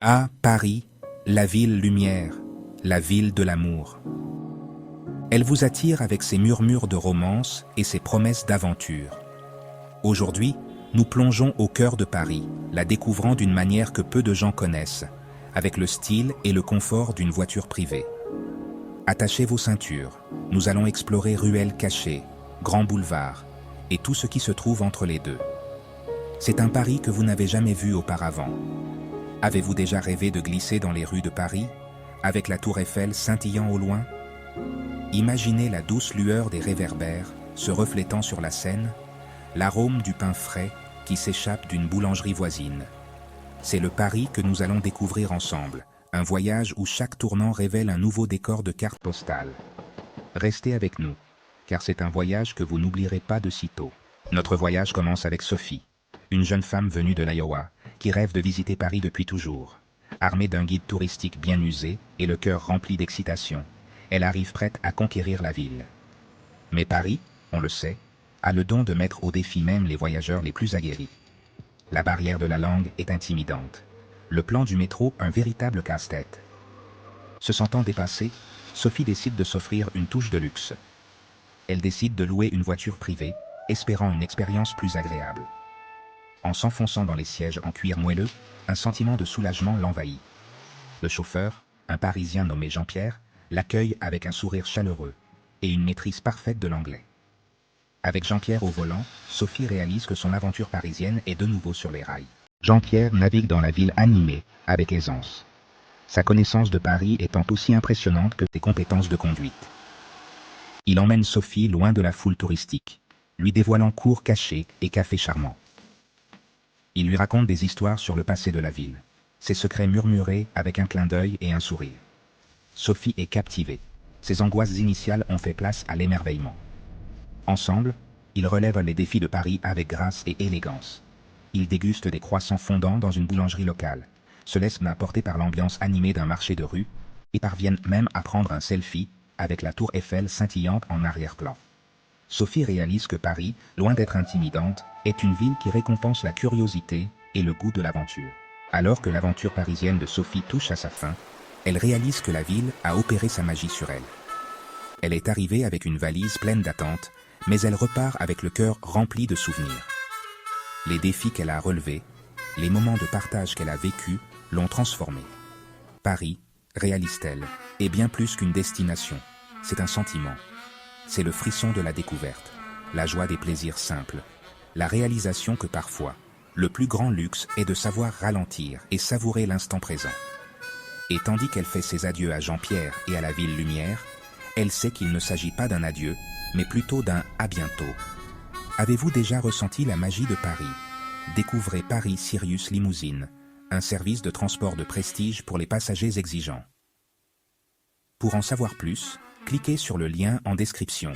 Ah, Paris, la ville lumière, la ville de l'amour. Elle vous attire avec ses murmures de romance et ses promesses d'aventure. Aujourd'hui, nous plongeons au cœur de Paris, la découvrant d'une manière que peu de gens connaissent, avec le style et le confort d'une voiture privée. Attachez vos ceintures, nous allons explorer ruelles cachées, grands boulevards, et tout ce qui se trouve entre les deux. C'est un Paris que vous n'avez jamais vu auparavant. Avez-vous déjà rêvé de glisser dans les rues de Paris, avec la tour Eiffel scintillant au loin? Imaginez la douce lueur des réverbères se reflétant sur la Seine, l'arôme du pain frais qui s'échappe d'une boulangerie voisine. C'est le Paris que nous allons découvrir ensemble, un voyage où chaque tournant révèle un nouveau décor de carte postale. Restez avec nous, car c'est un voyage que vous n'oublierez pas de sitôt. Notre voyage commence avec Sophie, une jeune femme venue de l'Iowa, qui rêve de visiter Paris depuis toujours. Armée d'un guide touristique bien usé et le cœur rempli d'excitation, elle arrive prête à conquérir la ville. Mais Paris, on le sait, a le don de mettre au défi même les voyageurs les plus aguerris. La barrière de la langue est intimidante. Le plan du métro, un véritable casse-tête. Se sentant dépassée, Sophie décide de s'offrir une touche de luxe. Elle décide de louer une voiture privée, espérant une expérience plus agréable. En s'enfonçant dans les sièges en cuir moelleux, un sentiment de soulagement l'envahit. Le chauffeur, un Parisien nommé Jean-Pierre, l'accueille avec un sourire chaleureux et une maîtrise parfaite de l'anglais. Avec Jean-Pierre au volant, Sophie réalise que son aventure parisienne est de nouveau sur les rails. Jean-Pierre navigue dans la ville animée, avec aisance. Sa connaissance de Paris étant aussi impressionnante que ses compétences de conduite. Il emmène Sophie loin de la foule touristique, lui dévoilant cours cachés et cafés charmants. Il lui raconte des histoires sur le passé de la ville, ses secrets murmurés avec un clin d'œil et un sourire. Sophie est captivée. Ses angoisses initiales ont fait place à l'émerveillement. Ensemble, ils relèvent les défis de Paris avec grâce et élégance. Ils dégustent des croissants fondants dans une boulangerie locale, se laissent porter par l'ambiance animée d'un marché de rue et parviennent même à prendre un selfie avec la tour Eiffel scintillante en arrière-plan. Sophie réalise que Paris, loin d'être intimidante, est une ville qui récompense la curiosité et le goût de l'aventure. Alors que l'aventure parisienne de Sophie touche à sa fin, elle réalise que la ville a opéré sa magie sur elle. Elle est arrivée avec une valise pleine d'attentes, mais elle repart avec le cœur rempli de souvenirs. Les défis qu'elle a relevés, les moments de partage qu'elle a vécus, l'ont transformée. Paris, réalise-t-elle, est bien plus qu'une destination, c'est un sentiment. C'est le frisson de la découverte, la joie des plaisirs simples, la réalisation que parfois, le plus grand luxe est de savoir ralentir et savourer l'instant présent. Et tandis qu'elle fait ses adieux à Jean-Pierre et à la ville lumière, elle sait qu'il ne s'agit pas d'un adieu, mais plutôt d'un « à bientôt ». Avez-vous déjà ressenti la magie de Paris? Découvrez Paris Sirius Limousine, un service de transport de prestige pour les passagers exigeants. Pour en savoir plus, cliquez sur le lien en description.